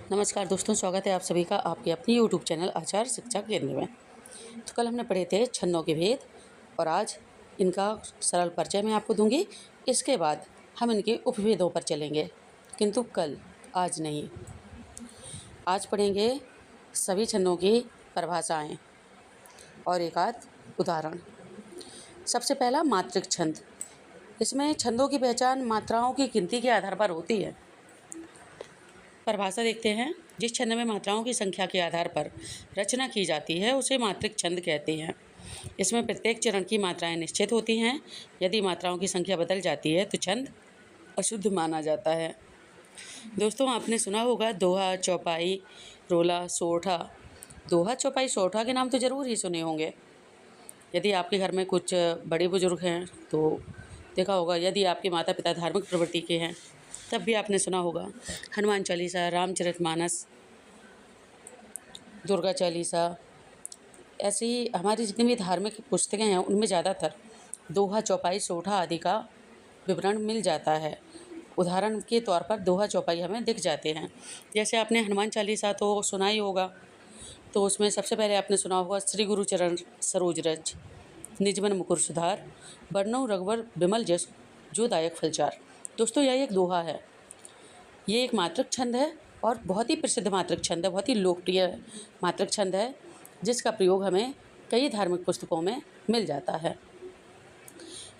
नमस्कार दोस्तों, स्वागत है आप सभी का आपके अपनी यूट्यूब चैनल आचार शिक्षा केंद्र में। तो कल हमने पढ़े थे छंदों के भेद और आज इनका सरल परिचय मैं आपको दूंगी। इसके बाद हम इनके उपभेदों पर चलेंगे, किंतु कल, आज नहीं। आज पढ़ेंगे सभी छंदों की परिभाषाएं और एक आध उदाहरण। सबसे पहला मात्रिक छंद। इसमें छंदों की पहचान मात्राओं की गिनती के आधार पर होती है। परिभाषा देखते हैं। जिस छंद में मात्राओं की संख्या के आधार पर रचना की जाती है उसे मात्रिक छंद कहते हैं। इसमें प्रत्येक चरण की मात्राएं निश्चित होती हैं। यदि मात्राओं की संख्या बदल जाती है तो छंद अशुद्ध माना जाता है। दोस्तों, आपने सुना होगा दोहा, चौपाई, रोला, सोरठा। दोहा, चौपाई, सोरठा के नाम तो ज़रूर ही सुने होंगे। यदि आपके घर में कुछ बड़े बुजुर्ग हैं तो देखा होगा। यदि आपके माता पिता धार्मिक प्रवृत्ति के हैं तब भी आपने सुना होगा। हनुमान चालीसा, रामचरितमानस, दुर्गा चालीसा, ऐसी हमारी जितनी भी धार्मिक पुस्तकें हैं उनमें ज़्यादातर दोहा, चौपाई, सोरठा आदि का विवरण मिल जाता है। उदाहरण के तौर पर दोहा, चौपाई हमें दिख जाते हैं। जैसे आपने हनुमान चालीसा तो सुना ही होगा, तो उसमें सबसे पहले आपने सुना होगा श्री गुरु चरण सरोज रज, निजमन मुकुर सुधार, बरनउँ रघुवर बिमल जस, जो दायक फलचार। दोस्तों, यह एक दोहा है। ये एक मात्रिक छंद है और बहुत ही प्रसिद्ध मात्रिक छंद है, बहुत ही लोकप्रिय मात्रिक छंद है, जिसका प्रयोग हमें कई धार्मिक पुस्तकों में मिल जाता है।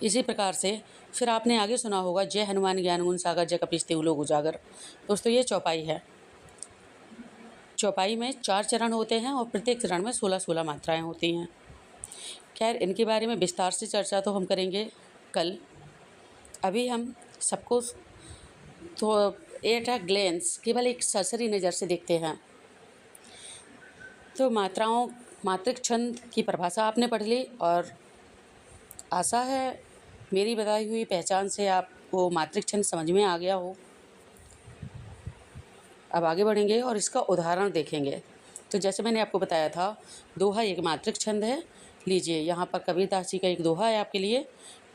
इसी प्रकार से फिर आपने आगे सुना होगा जय हनुमान ज्ञान गुण सागर, जय कपीस तिहुँ लोक उजागर। दोस्तों, ये चौपाई है। चौपाई में 4 चरण होते हैं और प्रत्येक चरण में 16-16 मात्राएं होती हैं। खैर, इनके बारे में विस्तार से चर्चा तो हम करेंगे कल। अभी हम सबको तो एट अ ग्लेंस, केवल एक सरसरी नज़र से देखते हैं। तो मात्रिक छंद की परिभाषा आपने पढ़ ली और आशा है मेरी बताई हुई पहचान से आपको मात्रिक छंद समझ में आ गया हो। अब आगे बढ़ेंगे और इसका उदाहरण देखेंगे। तो जैसे मैंने आपको बताया था, दोहा एक मात्रिक छंद है। लीजिए, यहाँ पर कबीरदास जी का एक दोहा है आपके लिए।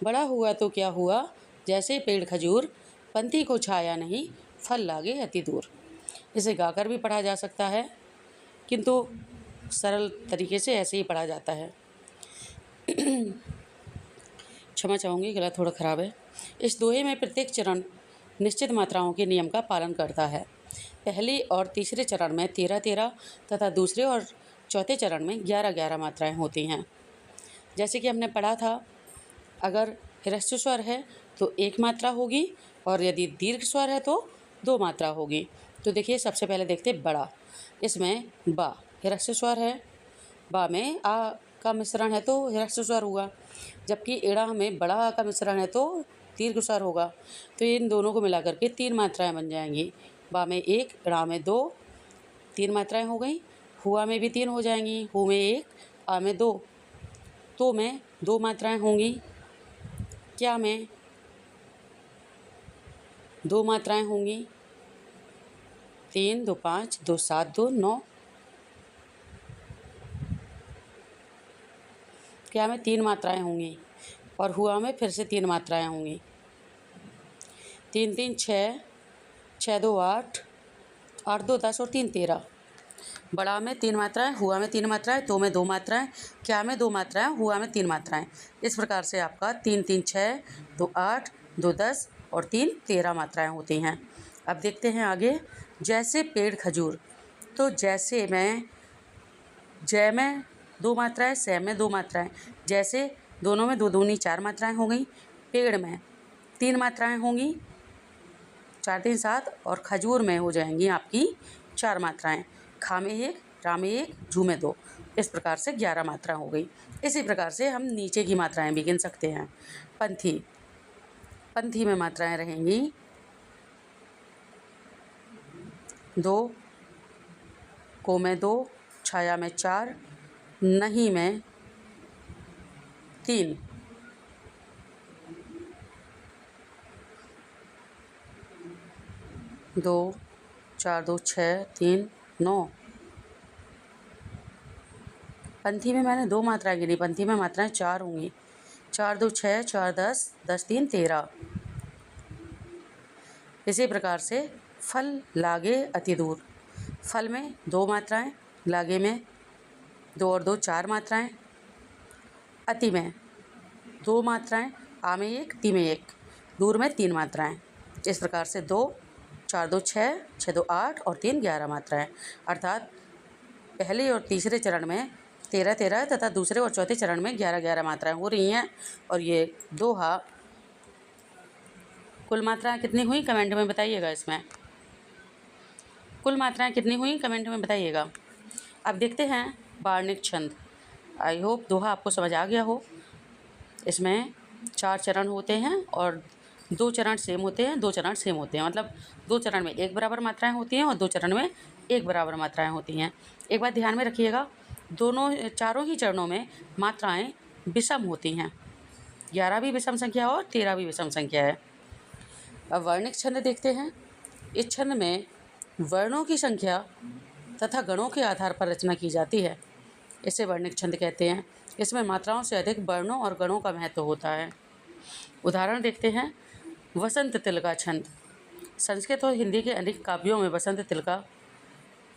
बड़ा हुआ तो क्या हुआ, जैसे पेड़ खजूर, पंथी को छाया नहीं, फल लागे अति दूर। इसे गाकर भी पढ़ा जा सकता है, किंतु सरल तरीके से ऐसे ही पढ़ा जाता है। क्षमा चाहूँगी, गला थोड़ा ख़राब है। इस दोहे में प्रत्येक चरण निश्चित मात्राओं के नियम का पालन करता है। पहले और तीसरे चरण में 13-13 तथा दूसरे और चौथे चरण में 11-11 मात्राएं होती हैं। जैसे कि हमने पढ़ा था, अगर ह्रस्व स्वर है तो 1 मात्रा होगी और यदि दीर्घ स्वर है तो 2 मात्रा होगी। तो देखिए, सबसे पहले देखते बड़ा। इसमें बा ह्रस्व स्वर है, बा में आ का मिश्रण है तो ह्रस्व स्वर हुआ, जबकि एड़ा में बड़ा आ का मिश्रण है तो दीर्घ स्वर होगा। तो इन दोनों को मिलाकर के 3 मात्राएं बन जाएंगी। बा में 1, ड़ा में 2, 3 मात्राएं हो गई। हुआ में भी 3 हो जाएंगी, हु में 1, आ में 2, तो में 2 मात्राएं होंगी, क्या में 2 मात्राएं होंगी, 3, 2, 5, 2, 7, 2, 9, क्या में 3 मात्राएं होंगी और हुआ में फिर से 3 मात्राएं होंगी। 3, 3, 6, 6, 2, 8, 8, 2, 10 और 3, 13। बड़ा में 3 मात्राएं, हुआ में 3 मात्राएं, तो में 2 मात्राएं, क्या में 2 मात्राएं, हुआ में 3 मात्राएं। इस प्रकार से आपका 3, 3, 6, 2, 8, 2, 10 और 3, 13 मात्राएं होती हैं। अब देखते हैं आगे। जैसे पेड़ खजूर। तो जैसे में जय में 2 मात्राएं, सै में 2 मात्राएं। जैसे दोनों में 2 दूनी 4 मात्राएं हो गई। पेड़ में 3 मात्राएं होंगी, 4, 3, 7 और खजूर में हो जाएंगी आपकी 4 मात्राएं। खा में 1, रा में 1, झू में 2। इस प्रकार से 11 मात्रा हो गई। इसी प्रकार से हम नीचे की मात्राएं भी गिन सकते हैं। पंथी, पंथी में मात्राएं रहेंगी 2, को में 2, छाया में 4, नहीं में 3, 2, 4, 2, 6, 3, 9। पंथी में मैंने 2 मात्राएं गिनी, पंथी में मात्राएं 4 होंगी। 4, 2, 6, 4, 10, 10, 3, 13। इसी प्रकार से फल लागे अति दूर। फल में 2 मात्राएं, लागे में 2 और 2 4 मात्राएं, अति में 2 मात्राएं, आ में 1, ती में 1, दूर में 3 मात्राएं। इस प्रकार से 2, 4 2 6, 6 2 8 और 3 11 मात्राएं। अर्थात पहले और तीसरे चरण में 13 13 तथा दूसरे और चौथे चरण में 11 11 मात्राएं हो रही हैं। और ये दोहा कुल मात्राएं कितनी हुई कमेंट में बताइएगा। इसमें कुल मात्राएं कितनी हुई कमेंट में बताइएगा। अब देखते हैं वार्णिक छंद। आई होप दोहा आपको समझ आ गया हो। इसमें 4 चरण होते हैं और 2 चरण सेम होते हैं, 2 चरण सेम होते हैं। मतलब 2 चरण में 1 बराबर मात्राएं होती हैं और 2 चरण में 1 बराबर मात्राएं होती हैं। एक बात ध्यान में रखिएगा, चारों ही चरणों में मात्राएं विषम होती हैं। 11 भी विषम संख्या और 13 भी विषम संख्या है। अब वर्णिक छंद देखते हैं। इस छंद में वर्णों की संख्या तथा गणों के आधार पर रचना की जाती है। इसे वर्णिक छंद कहते हैं। इसमें मात्राओं से अधिक वर्णों और गणों का महत्व होता है। उदाहरण देखते हैं। वसंत तिलका छंद। संस्कृत और हिंदी के अनेक काव्यों में बसंत तिलका,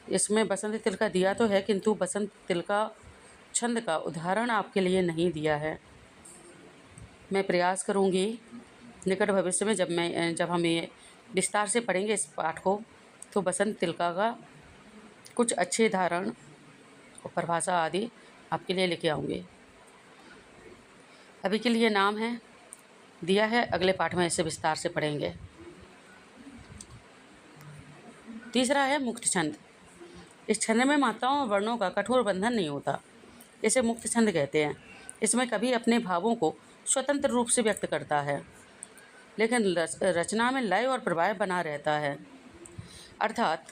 इसमें बसंत तिलका दिया तो है किंतु बसंत तिलका छंद का उदाहरण आपके लिए नहीं दिया है। मैं प्रयास करूंगी निकट भविष्य में जब हम ये विस्तार से पढ़ेंगे इस पाठ को, तो बसंत तिलका का कुछ अच्छे उदाहरण और परिभाषा आदि आपके लिए लेके आऊँगी। अभी के लिए नाम है दिया है, अगले पाठ में इसे विस्तार से पढ़ेंगे। तीसरा है मुक्त छंद। इस छंद में मात्राओं और वर्णों का कठोर बंधन नहीं होता, इसे मुक्त छंद कहते हैं। इसमें कभी अपने भावों को स्वतंत्र रूप से व्यक्त करता है, लेकिन रचना में लय और प्रवाह बना रहता है। अर्थात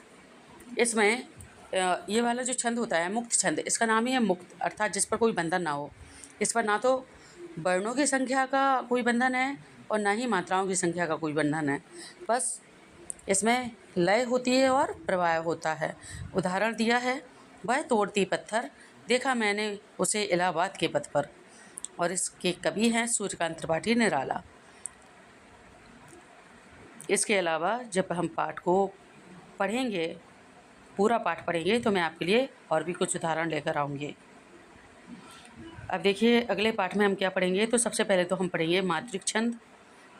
इसमें ये वाला जो छंद होता है मुक्त छंद, इसका नाम ही है मुक्त, अर्थात जिस पर कोई बंधन ना हो। इस पर ना तो वर्णों की संख्या का कोई बंधन है और ना ही मात्राओं की संख्या का कोई बंधन है। बस इसमें लय होती है और प्रवाह होता है। उदाहरण दिया है, वह तोड़ती पत्थर देखा मैंने उसे इलाहाबाद के पथ पर। और इसके कवि हैं सूर्यकांत त्रिपाठी निराला। इसके अलावा जब हम पाठ को पढ़ेंगे, पूरा पाठ पढ़ेंगे, तो मैं आपके लिए और भी कुछ उदाहरण लेकर आऊँगी। अब देखिए अगले पाठ में हम क्या पढ़ेंगे। तो सबसे पहले तो हम पढ़ेंगे मात्रिक छंद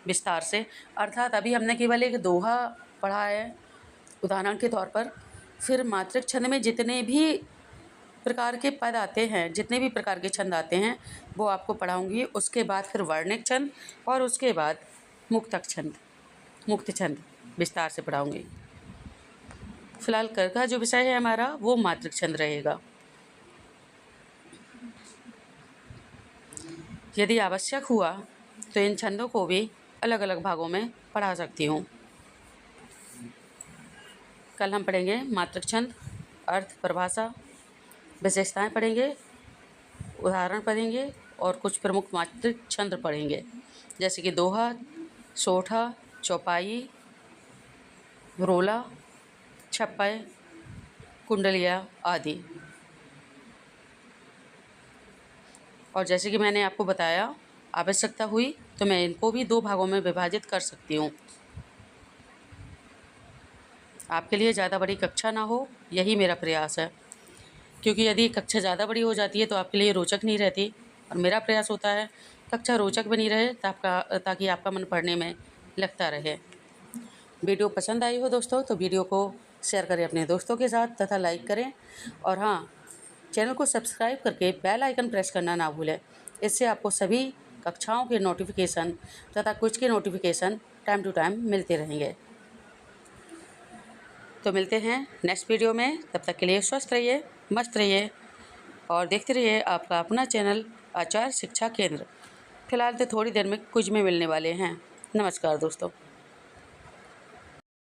विस्तार से। अर्थात अभी हमने केवल एक दोहा पढ़ा है उदाहरण के तौर पर। फिर मात्रिक छंद में जितने भी प्रकार के पद आते हैं, जितने भी प्रकार के छंद आते हैं, वो आपको पढ़ाऊँगी। उसके बाद फिर वर्णिक छंद और उसके बाद मुक्त छंद विस्तार से पढ़ाऊँगी। फिलहाल कल का जो विषय है हमारा वो मात्रिक छंद रहेगा। यदि आवश्यक हुआ तो इन छंदों को भी अलग अलग भागों में पढ़ा सकती हूँ। कल हम पढ़ेंगे मात्रिक छंद, अर्थ, परिभाषा, विशेषताएं पढ़ेंगे, उदाहरण पढ़ेंगे और कुछ प्रमुख मात्रिक छंद पढ़ेंगे, जैसे कि दोहा, सोठा, चौपाई, रोला, छप्पय, कुंडलिया आदि। और जैसे कि मैंने आपको बताया, आवश्यकता हुई तो मैं इनको भी 2 भागों में विभाजित कर सकती हूँ। आपके लिए ज़्यादा बड़ी कक्षा ना हो, यही मेरा प्रयास है। क्योंकि यदि कक्षा ज़्यादा बड़ी हो जाती है तो आपके लिए रोचक नहीं रहती, और मेरा प्रयास होता है कक्षा रोचक बनी रहे ताकि आपका मन पढ़ने में लगता रहे। वीडियो पसंद आई हो दोस्तों तो वीडियो को शेयर करें अपने दोस्तों के साथ तथा लाइक करें। और हाँ, चैनल को सब्सक्राइब करके बेल आइकन प्रेस करना ना भूलें। इससे आपको सभी कक्षाओं के नोटिफिकेशन तथा कुछ के नोटिफिकेशन टाइम टू टाइम मिलते रहेंगे। तो मिलते हैं नेक्स्ट वीडियो में। तब तक के लिए स्वस्थ रहिए, मस्त रहिए और देखते रहिए आपका अपना चैनल आचार्य शिक्षा केंद्र। फिलहाल तो थोड़ी देर में क्विज में मिलने वाले हैं। नमस्कार दोस्तों।